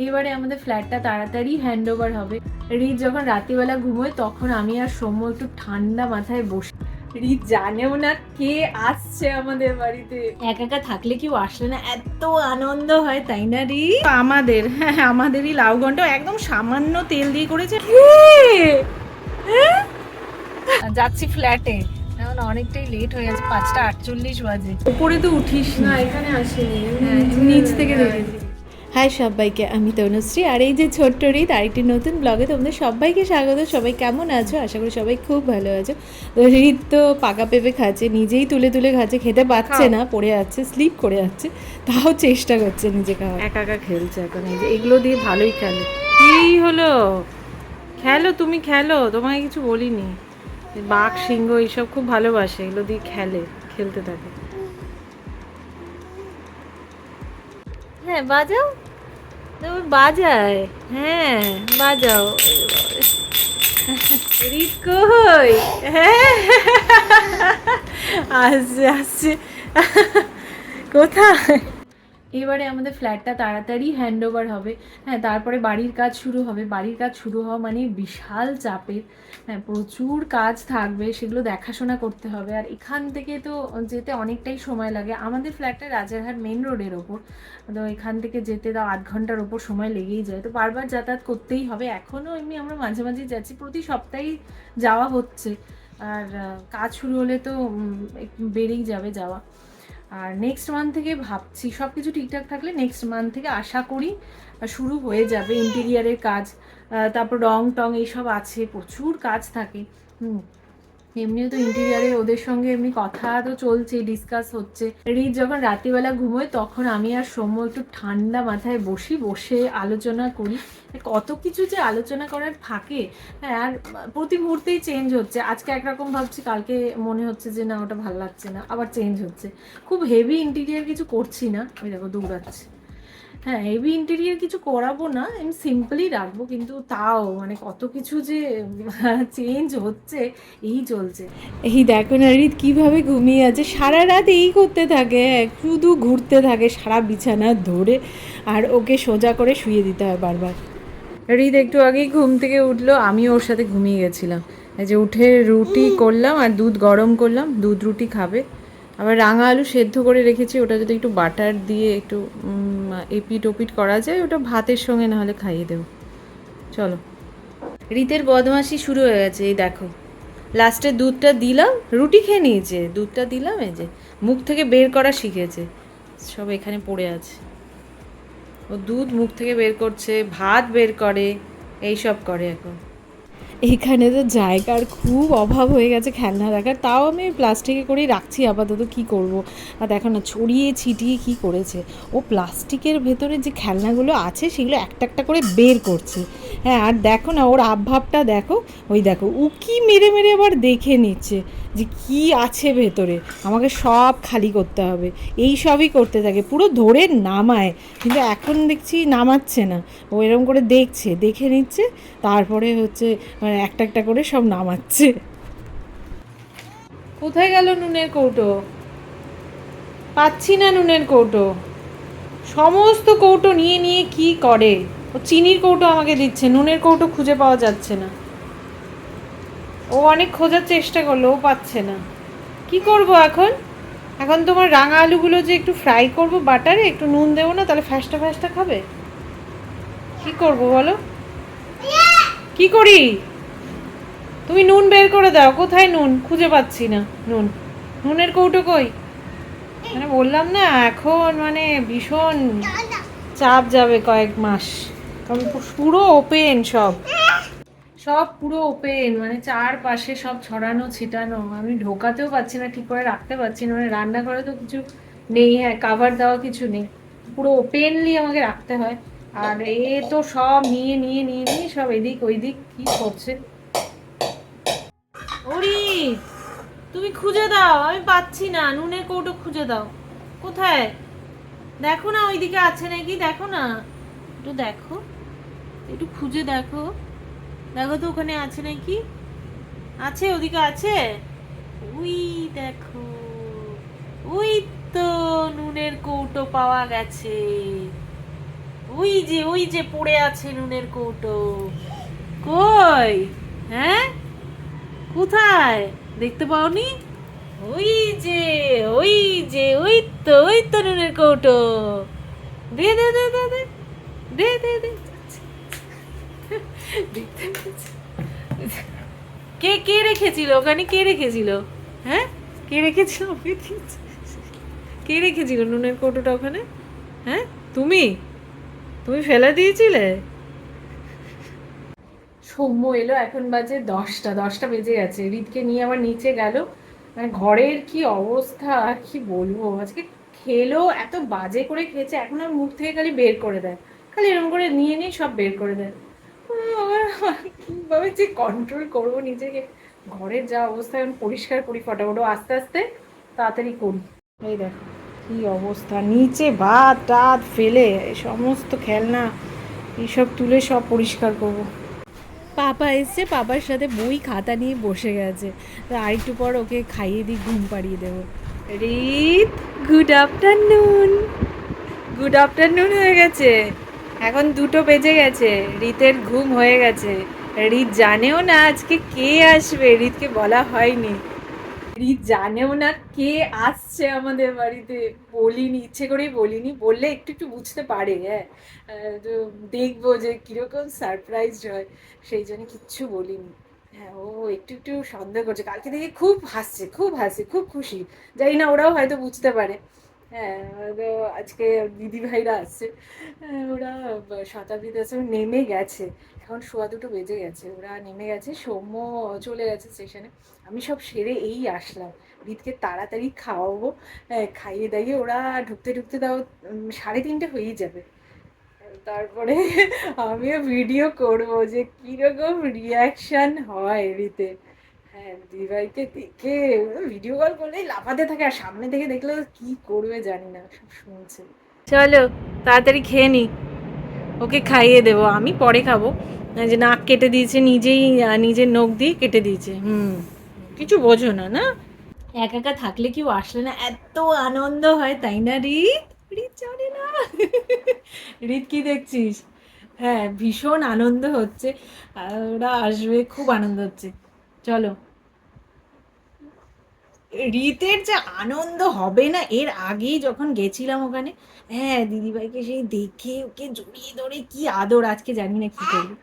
এবারে আমাদের ফ্ল্যাটটা তাড়াতাড়ি হ্যান্ড ওভার হবে। রিত যখন রাত্রিবেলা ঘুমোয় তখন আমি আর সৌম্য একটু ঠান্ডা মাথায় বসে, রিত জানেও না কে আসছে আমাদের বাড়িতে। একা একা থাকলে কেউ আসলে না এত আনন্দ হয়, তাই না রি? আমাদের হ্যাঁ আমাদেরই লাউ ঘন্টা একদম সামান্য তেল দিয়ে করেছে। যাচ্ছি ফ্ল্যাটে, এখন অনেকটাই লেট হয়ে গেছে, 5:48 বাজে। উপরে তো উঠিস না না। এখানে আসেনি, নিচ থেকে দেখেছি। হাই সবাইকে, আমি তনুশ্রী, আর এই যে ছোট্ট রিত আরেকটি নতুন ব্লগে তোমাদের সবাইকে স্বাগত। সবাই কেমন আছো? আশা করি সবাই খুব ভালো আছো। তো রিত তো পাকা পেঁপে খাচ্ছে, নিজেই তুলে তুলে খাচ্ছে, খেতে পাচ্ছে না, পড়ে যাচ্ছে, স্লিপ করে যাচ্ছে, তাও চেষ্টা করছে নিজে খাওয়ার। একা একা খেলছে এখন, এই যে এগুলো দিয়ে ভালোই খেলে। কি হলো? খেলো তুমি, খেলো, তোমাকে কিছু বলিনি। বাঘ সিংহ এইসব খুব ভালোবাসে, এগুলো দিয়ে খেলতে থাকে। হ্যাঁ বাজাও, তুমি বাজায়, হ্যাঁ বাজাও। রিত কই? হ্যাঁ আসছে আসছে, কোথায়? এবারে আমাদের ফ্ল্যাটটা তাড়াতাড়ি হ্যান্ড ওভার হবে। হ্যাঁ, তারপরে বাড়ির কাজ শুরু হবে। বাড়ির কাজ শুরু হওয়া মানে বিশাল চাপের। হ্যাঁ, প্রচুর কাজ থাকবে, সেগুলো দেখাশোনা করতে হবে। আর এখান থেকে তো যেতে অনেকটাই সময় লাগে। আমাদের ফ্ল্যাটটা রাজারহাট মেন রোডের ওপর, তো এখান থেকে যেতে তাও 8 ঘন্টার ওপর সময় লেগেই যায়। তো বারবার যাতায়াত করতেই হবে। এখনও এমনি আমরা মাঝে মাঝে যাচ্ছি, প্রতি সপ্তাহেই যাওয়া হচ্ছে। আর কাজ শুরু হলে তো একটু বেড়েই যাবে যাওয়া। আর নেক্সট মান্থ থেকে ভাবছি, সব কিছু ঠিকঠাক থাকলে নেক্সট মান্থ থেকে আশা করি শুরু হয়ে যাবে ইন্টেরিয়ারের কাজ। তারপর রং টং এইসব আছে, প্রচুর কাজ থাকে। এমনিও তো ইন্টেরিয়ারে ওদের সঙ্গে এমনি কথা তো চলছে, ডিসকাস হচ্ছে। রিত যখন রাত্রিবেলা ঘুমোয় তখন আমি আর সৌম্য একটু ঠান্ডা মাথায় বসে আলোচনা করি। কত কিছু যে আলোচনা করার থাকে। হ্যাঁ, আর প্রতি মুহূর্তেই চেঞ্জ হচ্ছে। আজকে একরকম ভাবছি, কালকে মনে হচ্ছে যে না ওটা ভালো লাগছে না, আবার চেঞ্জ হচ্ছে। খুব হেভি ইন্টেরিয়ার কিছু করছি না, ওই দেখো দৌড়াচ্ছে। হ্যাঁ, হেভি ইন্টেরিয়ার কিছু করাবো না, আমি সিম্পলই রাখবো, কিন্তু তাও মানে কত কিছু যে চেঞ্জ হচ্ছে, এই চলছে। এই দেখো না রিত কীভাবে ঘুমিয়ে আছে, সারা রাত এই করতে থাকে, শুধু ঘুরতে থাকে সারা বিছানা ধরে, আর ওকে সোজা করে শুয়ে দিতে হয় বারবার। রিত একটু আগেই ঘুম থেকে উঠলো, আমিও ওর সাথে ঘুমিয়ে গেছিলাম। এই যে উঠে রুটি করলাম আর দুধ গরম করলাম, দুধ রুটি খাবে। আবার রাঙা আলু সেদ্ধ করে রেখেছি, ওটা যদি একটু বাটার দিয়ে একটু এপিট ওপিট করা যায়, ওটা ভাতের সঙ্গে না হলে খাইয়ে দেবো। চলো, রিতের বদমাশি শুরু হয়ে গেছে। এই দেখো, লাস্টে দুধটা দিলাম, রুটি খেয়ে নিয়েছে, দুধটা দিলাম, এই যে মুখ থেকে বের করা শিখেছে, সব এখানে পড়ে আছে। ও দুধ মুখ থেকে বের করছে, ভাত বের করে, এইসব করে এখন। এখানে তো জায়গার খুব অভাব হয়ে গেছে খেলনা রাখার, তাও আমি প্লাস্টিকে করেই রাখছি আপাতত, কি করব। আর দেখো না ছড়িয়ে ছিটিয়ে কি করেছে ও, প্লাস্টিকের ভেতরে যে খেলনাগুলো আছে সেগুলো একটা একটা করে বের করছে। হ্যাঁ, আর দেখো না ওর আবভাবটা দেখো, ওই দেখো উকি মেরে মেরে আবার দেখে নিচ্ছে যে কি আছে ভেতরে, আমাকে সব খালি করতে হবে, এই সবই করতে থাকে, পুরো ধরে নামায়। কিন্তু এখন দেখছি নামাচ্ছে না, ও এরকম করে দেখছে, দেখে নিচ্ছে, তারপরে হচ্ছে মানে একটা একটা করে সব নামাচ্ছে। কোথায় গেল নুনের কৌটো? পাচ্ছি না নুনের কৌটো। সমস্ত কৌটো নিয়ে নিয়ে কি করে? ও চিনির কৌটো আমাকে দিচ্ছে, নুনের কৌটো খুঁজে পাওয়া যাচ্ছে না। ও অনেক খোঁজার চেষ্টা করলো, ও পাচ্ছে না। কি করব এখন? এখন তোমার রাঙা আলুগুলো যে একটু ফ্রাই করব বাটারে, একটু নুন দেবো না, তাহলে ফ্যাসটা ফ্যাসটা খাবে? কি করব বলো? কি করি? তুমি নুন বের করে দাও, কোথায় নুন? খুঁজে পাচ্ছি না নুন। নুনের কৌটো কই? মানে বললাম না, এখন মানে ভীষণ চাপ যাবে কয়েক মাস, কারণ পুরো ওপেন, সব সব পুরো ওপেন, মানে চারপাশে সব ছড়ানো ছিটানো, আমি ঢোকাতেও পাচ্ছি না, ঠিক করে রাখতে পারছি না, মানে রান্নাঘরে তো কিছু নেই, হ্যাঁ কাভার দেওয়া কিছু নেই, পুরো ওপেনলি আমাকে রাখতে হয়। আর এ তো সব নিয়ে নিয়ে নিয়ে নিয়ে সব এদিক ওইদিক কি করছে। ওরি, তুমি খুঁজে দাও, আমি পাচ্ছি না, নুনের কৌটো খুঁজে দাও, কোথায়? দেখো না ওইদিকে আছে নাকি, দেখো না, একটু দেখো, একটু খুঁজে দেখো, দেখো তো ওখানে আছে নাকি। আছে, ওদিকে আছে, ওই দেখো, ওই তো নুনের কৌটো পাওয়া গেছে, ওই যে পড়ে আছে নুনের কৌটো। কই? হ্যাঁ, কোথায়? দেখতে পাওনি? ওই যে ওই ওই তো নুনের কৌটো। দে দে দে দে দে দে দে দে। দেখতে পেয়েছি। কে কে রেখেছিল ওখানে? কে রেখেছিল? হ্যাঁ, কে রেখেছিল? কে রেখেছিল নুনের কৌটোটা ওখানে? হ্যাঁ, তুমি তুমি ফেলে দিয়েছিলে? সৌম্য এলো, এখন বাজে 10টা বেজে গেছে। রিতকে নিয়ে আবার নিচে গেল। মানে ঘরের কি অবস্থা কি বলবো। আজকে খেলো, এত বাজে করে খেয়েছে, এখন আর মুখ থেকে খালি বের করে দেয়, খালি এরকম করে নিয়ে নিয়ে সব বের করে দেয়। কিভাবে যে কন্ট্রোল করবো নিজেকে। ঘরের যা অবস্থা, এখন পরিষ্কার করি ফটাফট, আস্তে আস্তে তাড়াতাড়ি করি। এই দেখো কি অবস্থা, নিচে ভাত টাত ফেলে সমস্ত খেলনা এইসব তুলে সব পরিষ্কার করবো। পাপা এসছে, পাপার সাথে বই খাতা নিয়ে বসে গেছে। তো আরেকটু পর ওকে খাইয়ে দিই, ঘুম পাড়িয়ে দেবো। রিত, গুড আফটারনুন। গুড আফটারনুন হয়ে গেছে, এখন 2টো বেজে গেছে। রিতের ঘুম হয়ে গেছে। রিত জানেও না আজকে কে আসবে, রিতকে বলা হয়নি। রিত জানেও না কে আসছে আমাদের বাড়িতে, বলিনি, ইচ্ছে করেই বলিনি, বললে একটু একটু বুঝতে পারে। হ্যাঁ, তো দেখবো যে কিরকম সারপ্রাইজ হয়, সেই জন্য কিচ্ছু বলিনি। হ্যাঁ, ও একটু একটু সন্দেহ করছে, কালকে থেকে খুব হাসছে, খুব হাসছে, খুব খুশি। জানি না ওরাও হয়তো বুঝতে পারে। হ্যাঁ, তো আজকে দিদি ভাইরা আসছে। ওরা শতাব্দীতে আছে, নেমে গেছে। এখন 2:15 বেজে গেছে, ওরা নেমে গেছে, সৌম্য চলে গেছে স্টেশনে। আমি সব সেরে এই আসলাম, রিতকে তাড়াতাড়ি খাওয়াবো। খাইয়ে দাইয়ে ওরা ঢুকতে ঢুকতে তাও 3:30 হয়েই যাবে। তারপরে আমিও ভিডিও করব যে কিরকম রিয়াকশন হয় রিতে। হ্যাঁ, দিদিভাইকে দেখে ভিডিও কল করলেই লাফাতে থাকে, আর সামনে থেকে দেখলে কি করবে জানি না, সব শুনছে। চলো তাড়াতাড়ি খেয়ে নি, ওকে খাইয়ে দেবো, আমি পরে খাবো। যে নাক কেটে দিয়েছে নিজেই, নিজের নখ দিয়ে কেটে দিয়েছে। কিছু বোঝো না না, একা একা থাকলে কেউ আসলে না এত আনন্দ হয়, তাই না রিত? রিত জানে না। রিত কি দেখছিস? হ্যাঁ, ভীষণ আনন্দ হচ্ছে, ওরা আসবে, খুব আনন্দ হচ্ছে। চলো। রিতের যে আনন্দ হবে না, এর আগেই যখন গেছিলাম ওখানে, হ্যাঁ, দিদিভাইকে সেই দেখে ওকে জড়িয়ে ধরে কি আদর, আজকে জানি না কি করবো।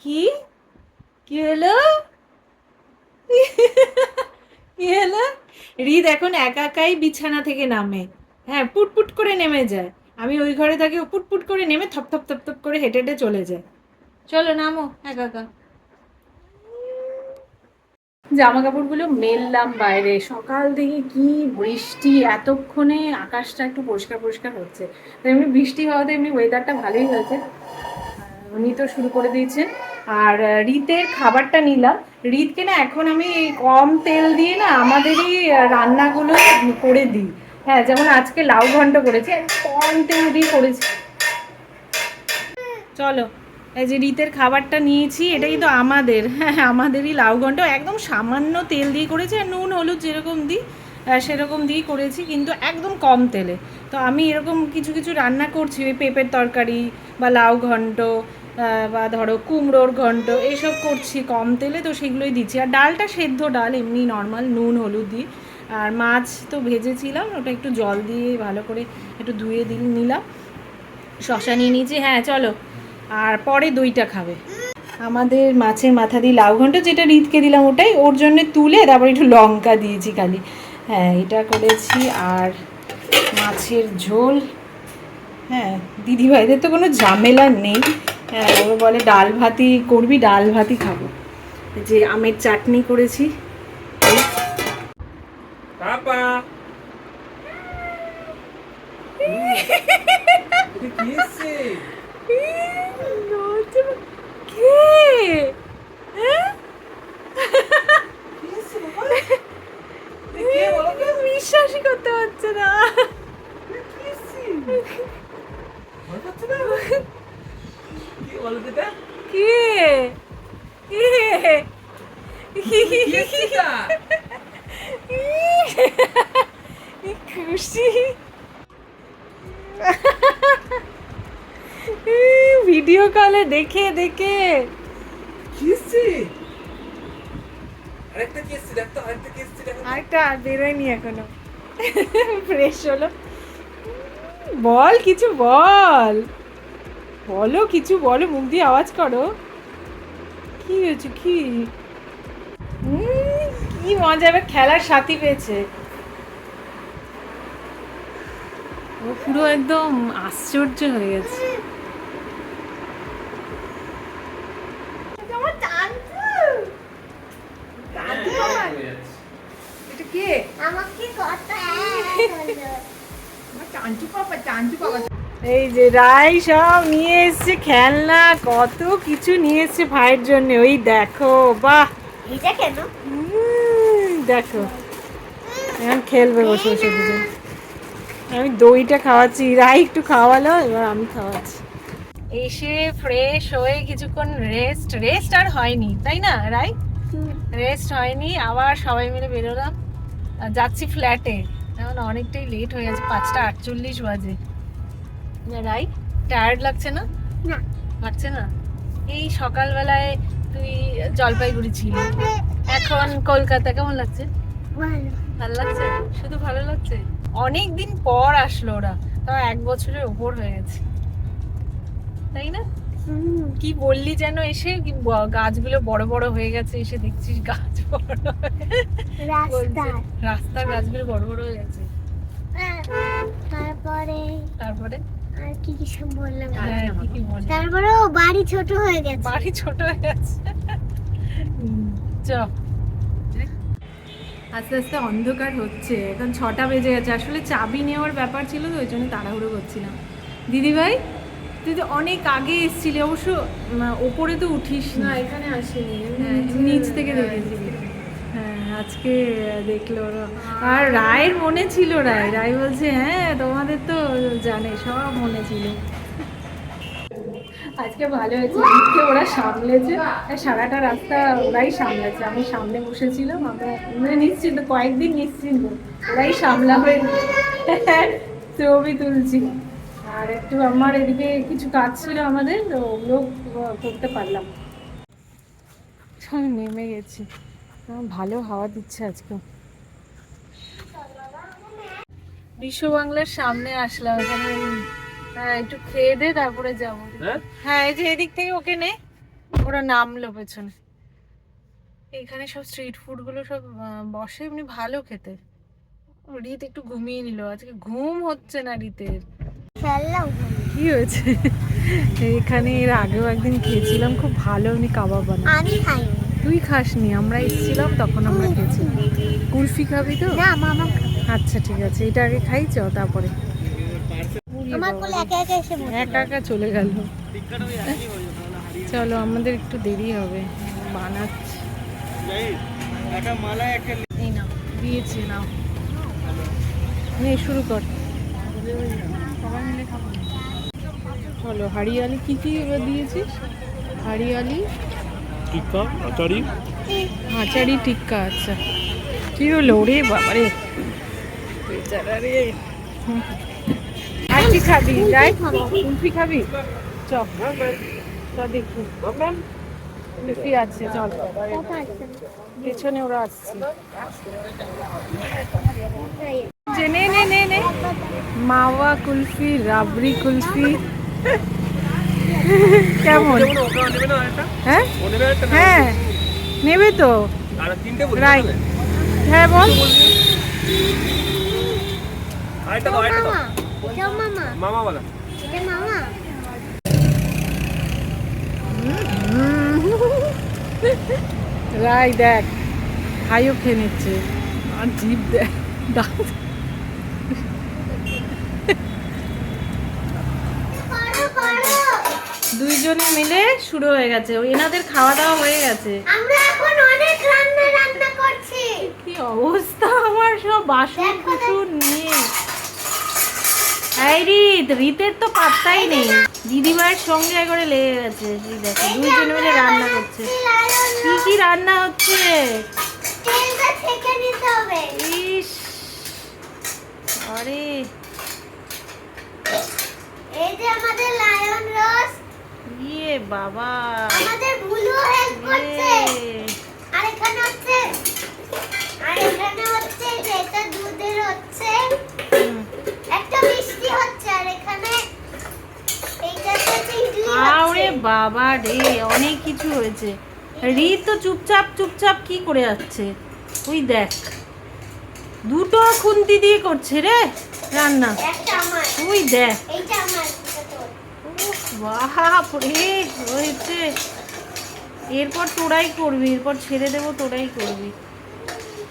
কি কি হলো? কি হলো? রিদ এখন একা একাই বিছানা থেকে নামে। হ্যাঁ, পুটপুট করে নেমে যায়। আমি ওই ঘরে থাকি, ও পুটপুট করে নেমে থপ থপ থপ থপ করে হেঁটে হেঁটে চলে যায়। চলো নামো একা একা। জামা কাপড়গুলো মেললাম বাইরে, সকাল থেকে কি বৃষ্টি, এতক্ষণে আকাশটা একটু পরিষ্কার পরিষ্কার হচ্ছে। তো এমনি বৃষ্টি হওয়াতে এমনি ওয়েদারটা ভালোই হয়েছে। উনি তো শুরু করে দিয়েছেন। আর রিতের খাবারটা নিলাম। রিতকে না এখন আমি কম তেল দিয়ে না আমাদেরই রান্নাগুলো করে দিই। হ্যাঁ, যেমন আজকে লাউ ঘন্ট করেছি, কম তেল দিয়ে করেছি। চলো, এই যে রিতের খাবারটা নিয়েছি, এটা কিন্তু আমাদের, হ্যাঁ আমাদেরই লাউ ঘন্ট, একদম সামান্য তেল দিয়ে করেছি, আর নুন হলুদ যেরকম দিই সেরকম দিয়েই করেছি, কিন্তু একদম কম তেলে। তো আমি এরকম কিছু কিছু রান্না করছি, ওই পেঁপের তরকারি বা লাউ ঘন্ট বা ধরো কুমড়োর ঘন্ট, এইসব করছি কম তেলে, তো সেগুলোই দিচ্ছি। আর ডালটা সেদ্ধ ডাল, এমনি নর্মাল নুন হলুদ দিয়ে। আর মাছ তো ভেজেছিলাম, ওটা একটু জল দিয়ে ভালো করে একটু ধুয়ে নিলাম। শশা নিয়ে নিয়েছি। হ্যাঁ চলো, আর পরে দইটা খাবে। আমাদের মাছের মাথা দিয়ে লাউ ঘন্ট, যেটা রিতকে দিলাম ওটাই, ওর জন্য তুলে তারপর একটু লঙ্কা দিয়েছি খালি। হ্যাঁ, এটা করেছি। আর মাছের ঝোল। হ্যাঁ, দিদিভাইদের তো কোনো ঝামেলা নেই। হ্যাঁ, ওরা বলে ডাল ভাতই করবি, ডাল ভাতই খাবো। যে আমের চাটনি করেছি। পাপা কি এসছে? বিশ্বাসই করতে পারছে না। কে খুশি। ভিডিও কলে দেখে দেখে কি এসছে? আরেকটা কি এসছে? দেখ তো, আরেকটা কি এসছে? দেখ তো। আরেকটা আর বেরোয়নি এখনো, ফ্রেশ হলো। বল কিছু বল, বলো কিছু বলো, মুখ দিয়ে আওয়াজ করো। কি হয়েছে কি? কি মজা, এবার খেলার সাথী পেয়েছে। ও পুরো একদম আশ্চর্য হয়ে গেছে। এটা কে? এই যে রাই সব নিয়ে এসছে খেলনা, কত কিছু নিয়ে এসছে ভাইয়ের জন্য। ওই দেখো, বাহ, দেখো এখন খেলবে বসে বসে দুজন। আমি দইটা খাওয়াচ্ছি, রাই একটু খাওয়ালো, এবার আমি খাওয়াচ্ছি। এসে ফ্রেশ হয়ে কিছুক্ষণ রেস্ট আর হয়নি, তাই না রাই? রেস্ট হয়নি, আবার সবাই মিলে বেরোলাম, যাচ্ছি ফ্ল্যাটে। এখন অনেকটাই লেট হয়ে গেছে, 5:48 বাজে। রাই টায়ার্ড লাগছে না? লাগছে না? এই সকালবেলায় তুই জলপাইগুড়ি ছিলি, এখন কলকাতা, কেমন লাগছে? ভালো লাগছে, শুধু ভালো লাগছে। অনেক দিন পর আসলো ওরা, তাও 1 বছরের উপর হয়ে গেছে, তাই না? কি বললি যেন এসে, কি গাছগুলো বড় বড় হয়ে গেছে, এসে দেখছিস গাছ বড় রাস্তার গাছগুলো বড় বড় হয়ে গেছে। তারপরে আর কি কি সব বললাম। হ্যাঁ, কি বললি? তারপরে ও বাড়ি ছোট হয়ে গেছে। বাড়ি ছোট হয়ে গেছে। চ, আস্তে আস্তে অন্ধকার হচ্ছে, এখন 6টা বেজে গেছে। আসলে চাবি নেওয়ার ব্যাপার ছিল তো, ওই জন্য তাড়াহুড়ো করছিলাম। দিদিভাই তুই তো অনেক আগে এসেছিলি, অবশ্য ওপরে তো উঠিস না। এখানে আসেনি, হ্যাঁ, নিচ থেকে দেখেছিলি। হ্যাঁ, আজকে দেখলো ওরা। আর রায়ের মনে ছিল, রায় বলছে হ্যাঁ তোমাদের তো জানে, সব মনে ছিল। আজকে ভালো হয়েছে, দিককে ওরা সামলেছে, সারাটা রাস্তা ওরাই সামলেছে। আমি সামনে বসেছিলাম, আমরা মানে নিশ্চিন্ত, কয়েকদিন নিশ্চিন্ত ওরাই সামলাবে। ছবি তুলছি, আর একটু আমার এদিকে কিছু কাজ ছিল আমাদের, তো ওগুলো করতে পারলাম। সব নেমে গেছি, ভালো হাওয়া দিচ্ছে আজকে। বিশ্ব বাংলার সামনে আসলাম, এখানে একটু খেয়ে দে, তারপরে যাবো। হ্যাঁ, এই যে এদিক থেকে ওকে নে, ওরা নামলো পেছনে। এখানে সব স্ট্রিট ফুড গুলো সব বসে, এমনি ভালো খেতে। রীত একটু ঘুমিয়ে নিল, আজকে ঘুম হচ্ছে না রীতের। খেললাম। কি হয়েছে? এখানে এর আগেও একদিন খেয়েছিলাম, খুব ভালো এমনি কাবাব বানায়। আমি খাইনি। তুই খাসনি, আমরা এসেছিলাম তখন আমরা খেয়েছিলাম। কুলফি খাবি তো? না মামা। আচ্ছা ঠিক আছে, এটা আগে খাই, চ তারপরে। আমার কোলে একা একা এসে বসে। একা একা চলে গেল। চলো, আমাদের একটু দেরি হবে, বানাচ্ছি। এই নাও, দিয়েছি, নাও নে, শুরু কর। সবাই মিলে খাবো। চলো, হাড়িয়ালি কি কি এবার দিয়েছিস? হাড়িয়ালি টিক্কা, আচারি। আচারি টিক্কা, আচ্ছা। কি হলো রে বাবারে, বেচারা রে। আর কি খাবি? যাই, কুলফি খাবি? চ দেখি, কুলফি আছে, চল। পেছনে ওরা আসছে। যে নে নে নে নে, মাওয়া কুলফি, রাবড়ি কুলফি। কেমন? হ্যাঁ হ্যাঁ, নেবে তো রাই? হ্যাঁ বল। মামা। এটা মামা। মামা বলা। এটা মামা। রাই দেখ, ভাইও খেয়ে নিচ্ছে, আর জিভ দেখ, দাঁত। দুইজনে মিলে শুরু হয়ে গেছে, ওই এনাদের খাওয়া দাওয়া হয়ে গেছে। আমরা এখন অনেক রান্না করছি। কি অবস্থা আমার, সব বাসন কুসুন নিয়ে। এই রীতের তো পাত্তাই নেই, দিদিভাইয়ের সঙ্গে একবারে লেগে গেছে। এই দেখো, দুইজনে মিলে রান্না করছে। কি কি রান্না হচ্ছে? তেলটা ছেঁকে নিতে হবে। ইস, আরে এই যে আমাদের লায়ন রস, ইয়ে বাবা, আমাদের ব্লু হেল্প করছে। ইয়ে। আর এখানে হচ্ছে যে এটা দুধের হচ্ছে, হুম। একটা মিষ্টি হচ্ছে। আর এখানে এইটাতে হচ্ছে ইডলি আরে হচ্ছে। বাবা রে, অনেক কিছু হয়েছে। রি তো চুপচাপ চুপচাপ কি করে যাচ্ছে, ওই দেখ দুটো খুন্তি দিয়ে করছে রে রান্না, একটা আমার, ওই দেখ। এইটা আমার, এটা তোর। উফ, বাপ রে হয়েছে। এরপর তোরাই করবি, এরপর ছেড়ে দেবো, তোরাই করবি।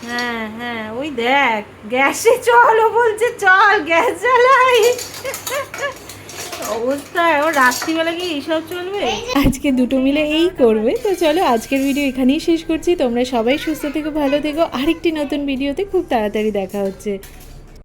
হ্যাঁ হ্যাঁ, ওই দেখ গ্যাসে চলো বলছে, চল গ্যাস জ্বালাই। অবস্থা, ও রাত্রিবেলা কি এইসব চলবে? আজকে দুটো মিলে এই করবে। তো চলো আজকের ভিডিও এখানেই শেষ করছি। তোমরা সবাই সুস্থ থেকো, ভালো থেকো। আরেকটি নতুন ভিডিওতে খুব তাড়াতাড়ি দেখা হচ্ছে।